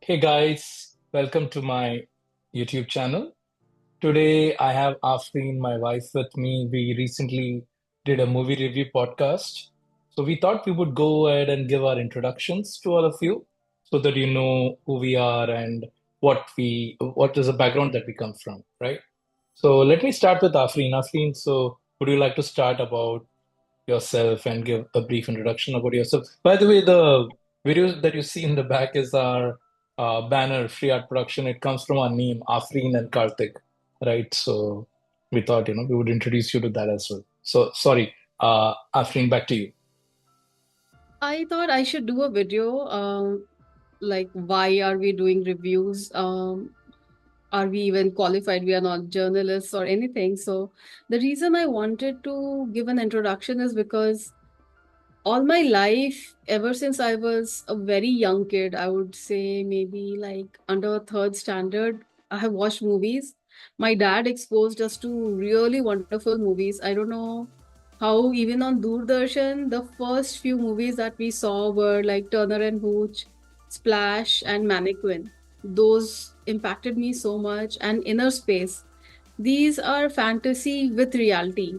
Hey guys, welcome to my YouTube channel. Today I have Afreen, my wife, with me. We recently did a movie review podcast. So we thought we would go ahead and give our introductions to all of you so that you know who we are and what is the background that we come from, right? So let me start with Afreen. Afreen, so would you like to start about yourself and give a brief introduction about yourself. By the way, the video that you see in the back is our banner, Free Art Production. It comes from our name, Afreen and Karthik, right? So we thought, we would introduce you to that as well. So sorry, Afreen, back to you. I thought I should do a video, like why are we doing reviews? Are we even qualified? We are not journalists or anything. So the reason I wanted to give an introduction is because all my life, ever since I was a very young kid, I would say maybe like under third standard, I have watched movies. My dad exposed us to really wonderful movies. I don't know how, even on Doordarshan, the first few movies that we saw were like Turner and Hooch, Splash, and Mannequin. Those impacted me so much. And Inner Space, these are fantasy with reality,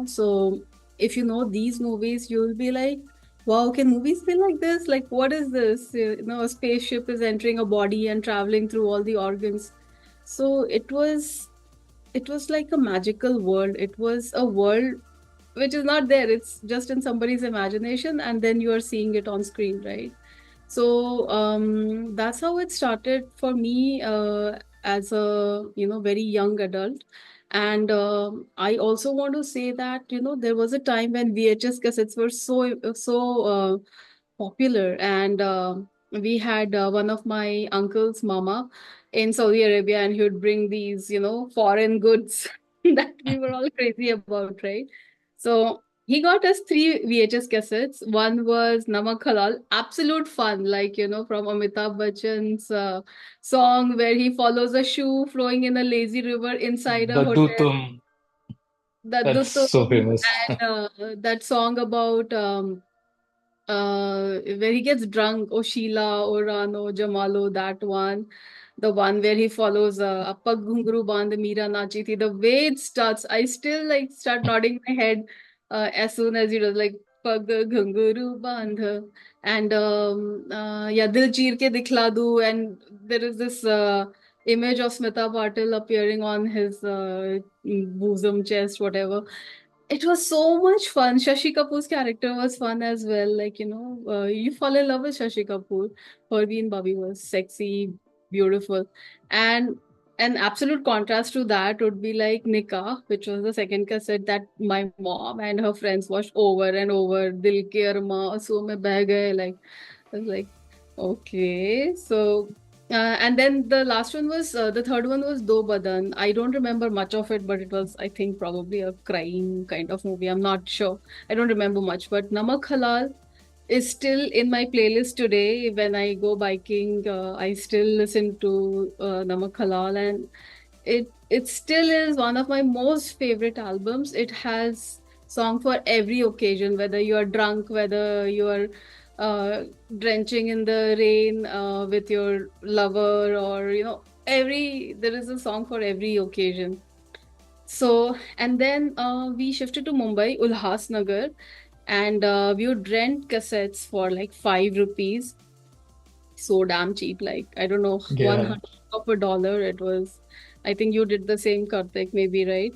so if you know these movies, you'll be like, wow, can movies be like this? Like, what is this? A spaceship is entering a body and traveling through all the organs. So it was like a magical world. It was a world which is not there. It's just in somebody's imagination, and then you are seeing it on screen, right? So that's how it started for me, as a very young adult. And I also want to say that there was a time when VHS cassettes were so popular, and we had one of my uncle's mama in Saudi Arabia, and he would bring these foreign goods that we were all crazy about, right? So he got us three VHS cassettes. One was Namak Halal, absolute fun, like, from Amitabh Bachchan's song where he follows a shoe flowing in a lazy river inside a The hotel. Dutum, That that's so Duttum, famous. and that song about where he gets drunk, O Sheila, O Rano, Jamalo, that one. The one where he follows Appa Ghunguru Band Meera Nachi Thi. The way it starts, I still like start nodding my head as soon as he does like Pag Ghunguru Bandh. And yeah, Dil Cheer Ke Dikhla Do. And there is this image of Smita Patil appearing on his bosom, chest, whatever. It was so much fun. Shashi Kapoor's character was fun as well. Like, you fall in love with Shashi Kapoor. Parveen Babi was sexy, beautiful. And an absolute contrast to that would be like Nikah, which was the second cassette that my mom and her friends watched over and over. Dil ke arma, Aansoo mein beh gaye. Like, I was like, okay. So and then the third one was Do Badan. I don't remember much of it, but it was, I think, probably a crime kind of movie. I'm not sure. I don't remember much, but Namak Halal is still in my playlist today. When I go biking, I still listen to Namak Halal, and it still is one of my most favorite albums. It has song for every occasion, whether you are drunk, whether you are uh, drenching in the rain with your lover, or every there is a song for every occasion. So, and then we shifted to Mumbai, Ulhasnagar, and we would rent cassettes for like 5 rupees. So damn cheap. Like, I don't know, one Yeah, hundred of a dollar. It was. I think you did the same, Karthik, maybe, right?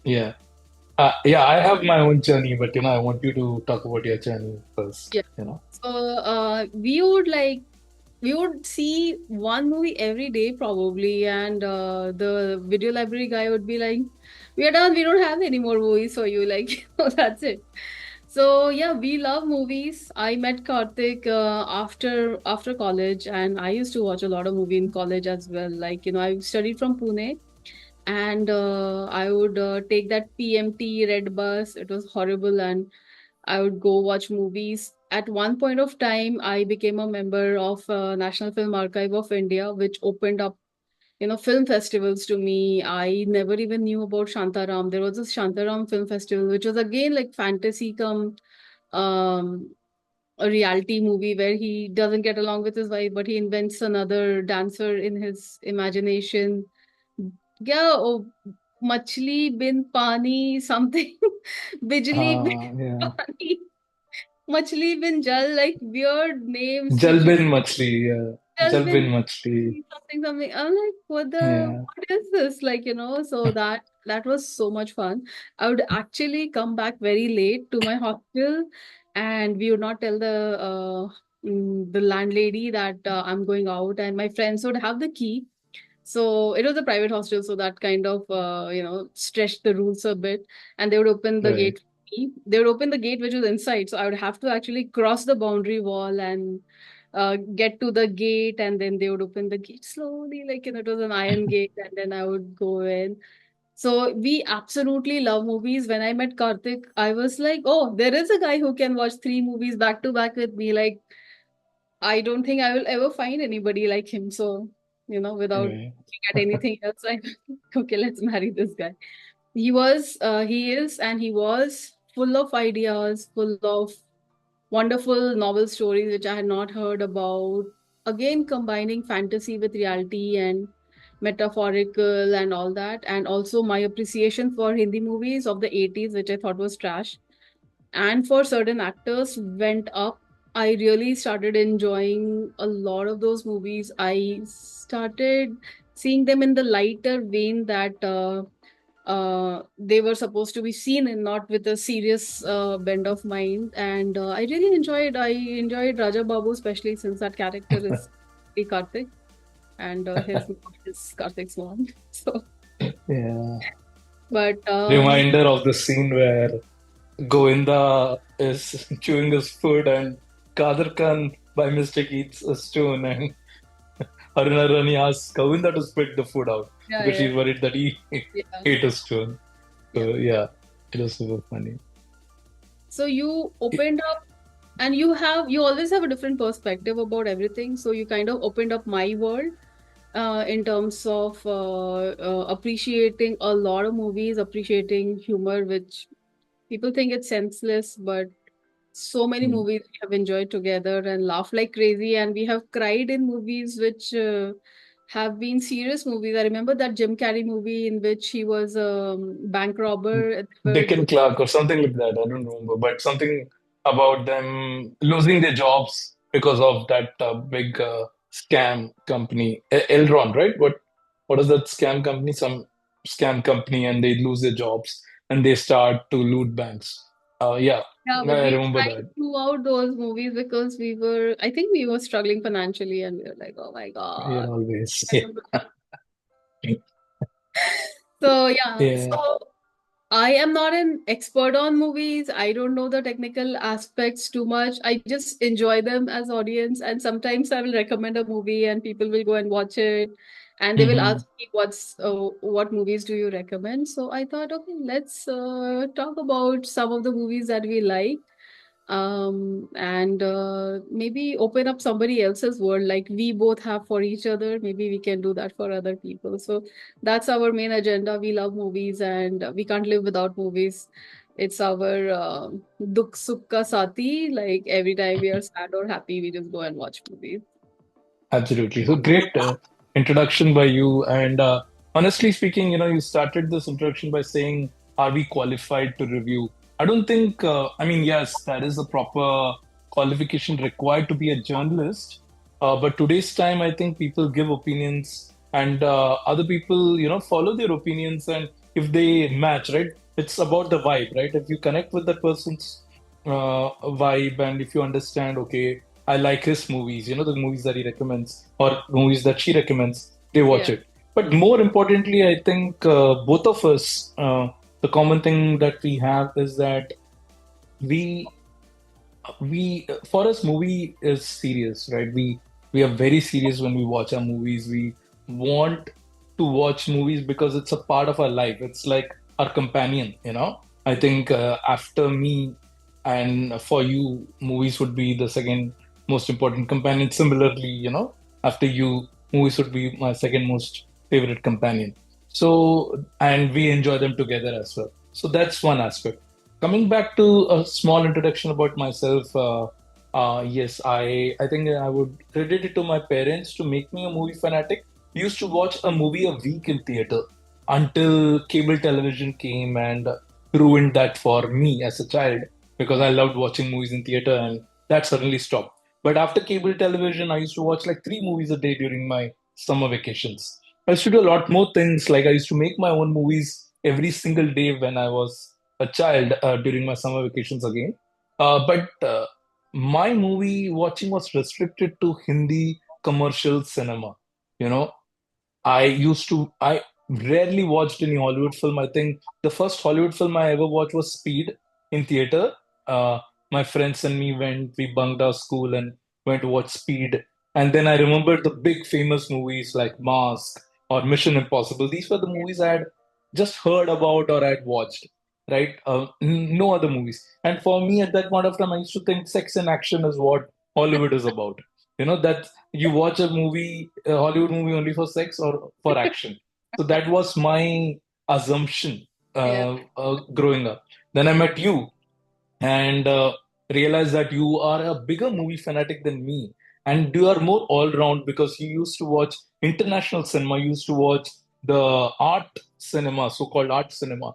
yeah. Yeah, I have my own journey, but I want you to talk about your journey Yeah. first. So we would see one movie every day probably, and the video library guy would be like, "We are done. We don't have any more movies for you." Like, that's it. So yeah, we love movies. I met Karthik after college, and I used to watch a lot of movie in college as well. Like, I studied from Pune, and I would take that PMT red bus. It was horrible, and I would go watch movies. At one point of time, I became a member of National Film Archive of India, which opened up, film festivals to me. I never even knew about Shantaram. There was this Shantaram Film Festival, which was again like fantasy come um a reality movie where he doesn't get along with his wife, but he invents another dancer in his imagination. Yeah, oh, Machli bin Pani something. Bijli bin Yeah. Pani. Machli bin Jal, like weird names which you Jalbin Machli, yeah. tell Jalbin bin Machli, something. I'm like, yeah. what is this? Like, so that was so much fun. I would actually come back very late to my hostel, and we would not tell the landlady that I'm going out, and my friends would have the key. So it was a private hostel, so that kind of stretched the rules a bit. And they would open the Right. gate for me. They would open the gate which was inside, so I would have to actually cross the boundary wall and get to the gate, and then they would open the gate slowly, like it was an iron gate, and then I would go in. So we absolutely love movies. When I met Karthik, I was like, oh, there is a guy who can watch three movies back to back with me. Like, I don't think I will ever find anybody like him. So, without Right. looking at anything else, I okay, let's marry this guy. He is, and he was full of ideas, full of wonderful novel stories which I had not heard about. Again, combining fantasy with reality and metaphorical and all that, and also my appreciation for Hindi movies of the 80s, which I thought was trash, and for certain actors went up. I really started enjoying a lot of those movies. I started seeing them in the lighter vein that they were supposed to be seen, and not with a serious bend of mind. And I enjoyed Raja Babu, especially since that character is Karthik, and his mom is Karthik's mom. So, Yeah. but Reminder of the scene where Govinda is chewing his food and Kadir Khan by mistake eats a stone and Haruna Rani asks Govinda to spit the food out yeah, because yeah, she's worried that he yeah, ate a stone. yeah. So yeah, it was super funny. So you opened up, and you always have a different perspective about everything. So you kind of opened up my world in terms of appreciating a lot of movies, appreciating humor, which people think it's senseless, but so many Mm. movies we have enjoyed together and laughed like crazy, and we have cried in movies which have been serious movies. I remember that Jim Carrey movie in which he was a bank robber. Deccan Clark or something like that. I don't remember, but something about them losing their jobs because of that big scam company, Elron, right? What is that scam company? Some scam company, and they lose their jobs and they start to loot banks. Yeah, Yeah, but I we remember tried that. throughout those movies because I think we were struggling financially, and we were like, oh my Yeah, God. always. Yeah, So, yeah, yeah, so I am not an expert on movies. I don't know the technical aspects too much. I just enjoy them as audience, and sometimes I will recommend a movie and people will go and watch it, and they will hmm ask me what movies do you recommend? So I thought, okay, let's talk about some of the movies that we like, and maybe open up somebody else's world like we both have for each other. Maybe we can do that for other people. So that's our main agenda. We love movies, and we can't live without movies. It's our dukh sukh ka sati. Like every time we are sad or happy, we just go and watch movies. absolutely. So great introduction by you. And honestly speaking, you started this introduction by saying, "Are we qualified to review?" I don't think. I mean, yes, that is a proper qualification required to be a journalist. But today's time, I think people give opinions, and other people, follow their opinions, and if they match, right? It's about the vibe, right? If you connect with that person's vibe, and if you understand, okay, I like his movies, the movies that he recommends or movies that she recommends, they watch Yeah, it. But more importantly, I think both of us, the common thing that we have is that we for us movie is serious, right? We are very serious when we watch our movies. We want to watch movies because it's a part of our life. It's like our companion. I think after me and for you, movies would be the second most important companion. Similarly, after you, movies would be my second most favorite companion. So, and we enjoy them together as well. So that's one aspect. Coming back to a small introduction about myself, Yes, I think I would credit it to my parents to make me a movie fanatic. We used to watch a movie a week in theater until cable television came and ruined that for me as a child because I loved watching movies in theater and that suddenly stopped. But after cable television, I used to watch like three movies a day during my summer vacations. I used to do a lot more things. Like I used to make my own movies every single day when I was a child during my summer vacations again. But my movie watching was restricted to Hindi commercial cinema. You know, I rarely watched any Hollywood film. I think the first Hollywood film I ever watched was Speed in theater. Uh, my friends and me we bunked our school and went to watch Speed. And then I remembered the big famous movies like Mask or Mission Impossible. These were the movies I had just heard about or I'd watched, right? No other movies. And for me at that point of time, I used to think sex and action is what Hollywood is about. That you watch a movie, a Hollywood movie only for sex or for action. So that was my assumption Yeah. growing up. Then I met you and realized that you are a bigger movie fanatic than me. And you are more all round because you used to watch international cinema, you used to watch the art cinema, so called art cinema.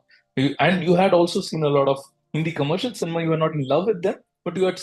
And you had also seen a lot of Hindi commercial cinema. You were not in love with them, but you had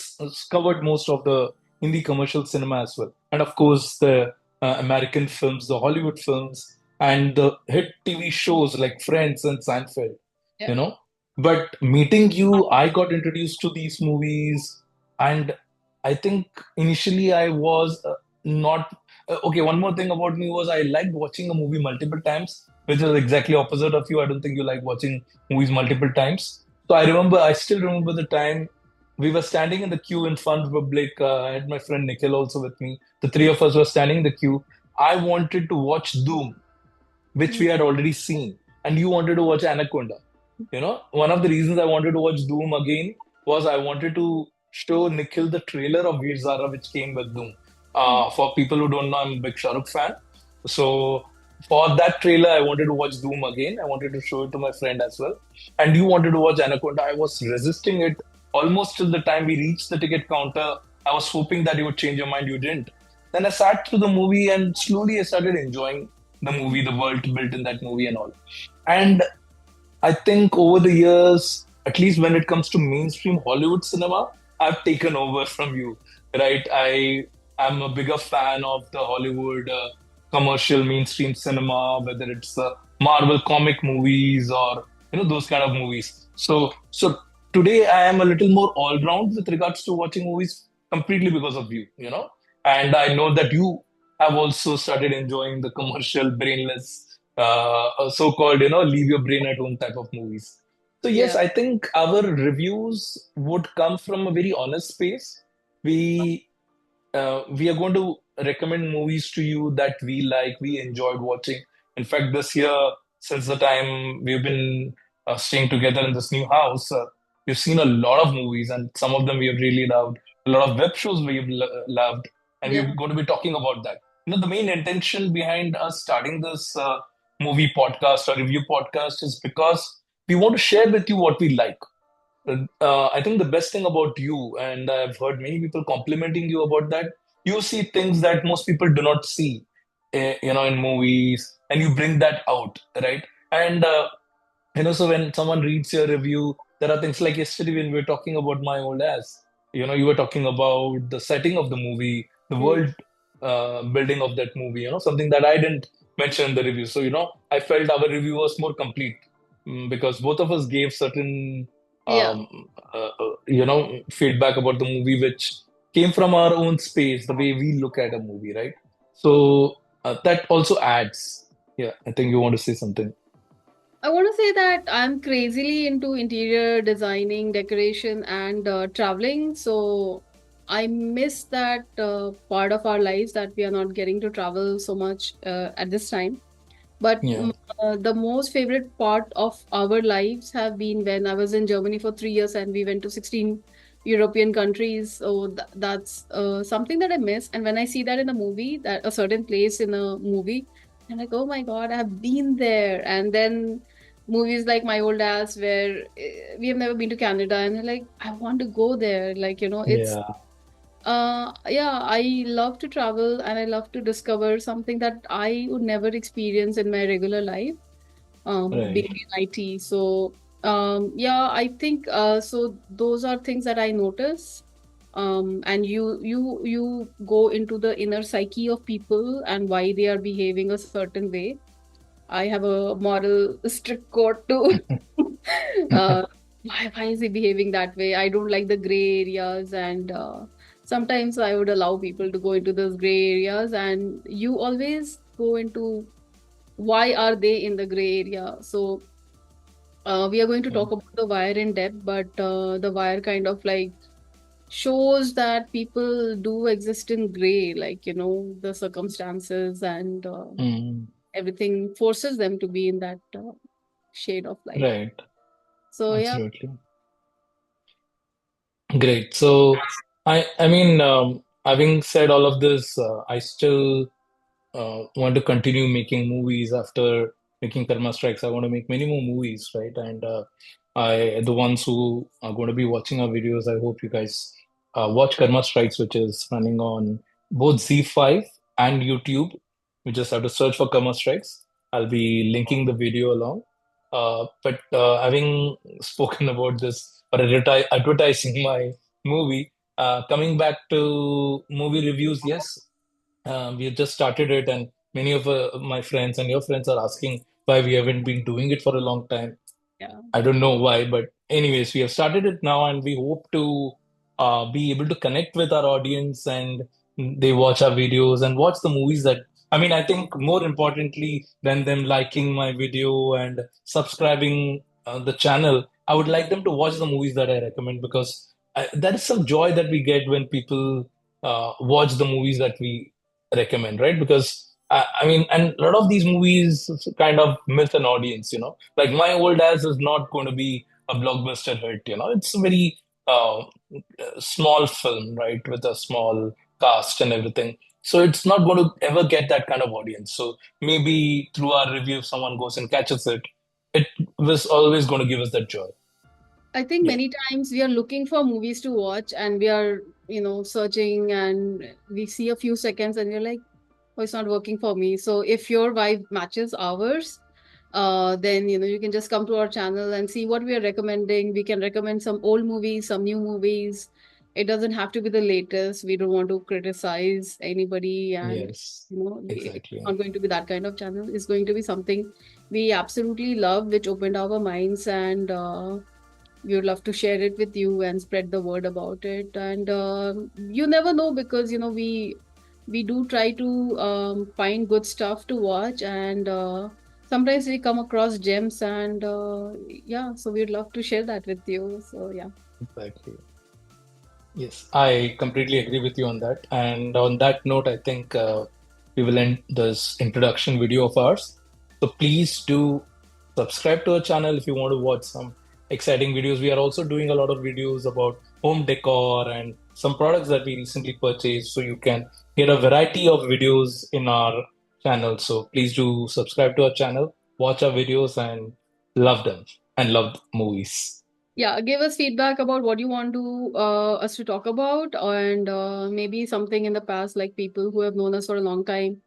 covered most of the Hindi commercial cinema as well. And of course, the American films, the Hollywood films, and the hit TV shows like Friends and Seinfeld. Yeah. You know, but meeting you, I got introduced to these movies, and I think initially I was not okay. One more thing about me was I liked watching a movie multiple times, which is exactly opposite of you. I don't think you like watching movies multiple times. So I still remember the time we were standing in the queue in Fun Republic. I had my friend Nikhil also with me. The three of us were standing in the queue. I wanted to watch Doom, which we had already seen, and you wanted to watch Anaconda. One of the reasons I wanted to watch Doom again was I wanted to show Nikhil the trailer of Veer Zara, which came with Doom. For people who don't know, I'm a big Shah Rukh fan. So for that trailer, I wanted to watch Doom again. I wanted to show it to my friend as well. And you wanted to watch Anaconda. I was resisting it almost till the time we reached the ticket counter. I was hoping that you would change your mind. You didn't. Then I sat through the movie and slowly I started enjoying the movie, the world built in that movie and all. And I think over the years, at least when it comes to mainstream Hollywood cinema, I've taken over from you, right? I am a bigger fan of the Hollywood commercial mainstream cinema, whether it's Marvel comic movies or those kind of movies. So today I am a little more all round with regards to watching movies completely because of you. And I know that you have also started enjoying the commercial brainless so-called, leave your brain at home type of movies. So yes, Yeah. I think our reviews would come from a very honest space. We we are going to recommend movies to you that we like, we enjoyed watching. In fact, this year, since the time we've been staying together in this new house, we've seen a lot of movies, and some of them we have really loved. A lot of web shows we've loved, and we're Yeah. going to be talking about that. The main intention behind us starting this movie podcast or review podcast is because we want to share with you what we like. I think the best thing about you, and I've heard many people complimenting you about that, you see things that most people do not see, in movies, and you bring that out, right? And so when someone reads your review, there are things like yesterday when we were talking about My Old Ass. You were talking about the setting of the movie, the Mm. world building of that movie. Something that I didn't mention in the review. So I felt our review was more complete because both of us gave certain Yeah. um, feedback about the movie, which came from our own space, the way we look at a movie, right? So that also adds. Yeah, I think you want to say something. I want to say that I'm crazily into interior designing, decoration, and traveling. So I miss that part of our lives that we are not getting to travel so much at this time. But Yeah. the most favorite part of our lives have been when I was in Germany for 3 years and we went to 16 European countries. So that's something that I miss. And when I see that in a movie, that a certain place in a movie, I'm like, oh my God, I've been there. And then movies like My Old Ass, where we have never been to Canada, and like, I want to go there. Like, it's Yeah. Yeah, I love to travel and I love to discover something that I would never experience in my regular life, being Right. in IT. So, yeah, I think so those are things that I notice. And you go into the inner psyche of people and why they are behaving a certain way. I have a moral strict code too. uh, why is he behaving that way? I don't like the gray areas, and sometimes I would allow people to go into those gray areas, and you always go into why are they in the gray area. So we are going to talk about the wire in depth, but the wire kind of like shows that people do exist in gray, like the circumstances and Mm, everything forces them to be in that shade of light. right. So yeah, Absolutely. Great. So, having said all of this, I still want to continue making movies after making Karma Strikes. I want to make many more movies, right? And the ones who are going to be watching our videos, I hope you guys watch Karma Strikes, which is running on both Z5 and YouTube. You just have to search for Karma Strikes. I'll be linking the video along. But having spoken about this or advertising my movie, coming back to movie reviews, yes, we have just started it, and many of my friends and your friends are asking why we haven't been doing it for a long time. yeah. I don't know why, but anyways, we have started it now, and we hope to be able to connect with our audience, and they watch our videos and watch the movies that. I mean, I think more importantly than them liking my video and subscribing the channel, I would like them to watch the movies that I recommend because there is some joy that we get when people watch the movies that we recommend, right? Because I mean, and a lot of these movies kind of miss an audience, you know, like My Old Ass is not going to be a blockbuster hit, you know. It's a very small film, right, with a small cast and everything. So it's not going to ever get that kind of audience. So maybe through our review, if someone goes and catches it, it was always going to give us that joy. I think Yeah. many times we are looking for movies to watch and we are, searching and we see a few seconds and we're like, oh, it's not working for me. So if your vibe matches ours, then you can just come to our channel and see what we are recommending. We can recommend some old movies, some new movies. It doesn't have to be the latest. We don't want to criticize anybody, and Yes. it's Exactly. not going to be that kind of channel. It's going to be something we absolutely love, which opened our minds, and we would love to share it with you and spread the word about it. And you never know, because we do try to find good stuff to watch, and sometimes we come across gems, and yeah, so we'd love to share that with you. So yeah. Exactly. Yes, I completely agree with you on that. And on that note, I think we will end this introduction video of ours. So please do subscribe to our channel if you want to watch some exciting videos. We are also doing a lot of videos about home decor and some products that we recently purchased. So you can get a variety of videos in our channel. So please do subscribe to our channel, watch our videos, and love them and love movies. Yeah, give us feedback about what you want to us to talk about, and maybe something in the past, like people who have known us for a long time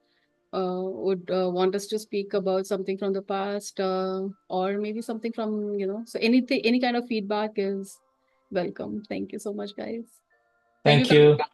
would want us to speak about something from the past, or maybe something from, so anything, any kind of feedback is welcome. Thank you so much, guys. Thank you. Thank you.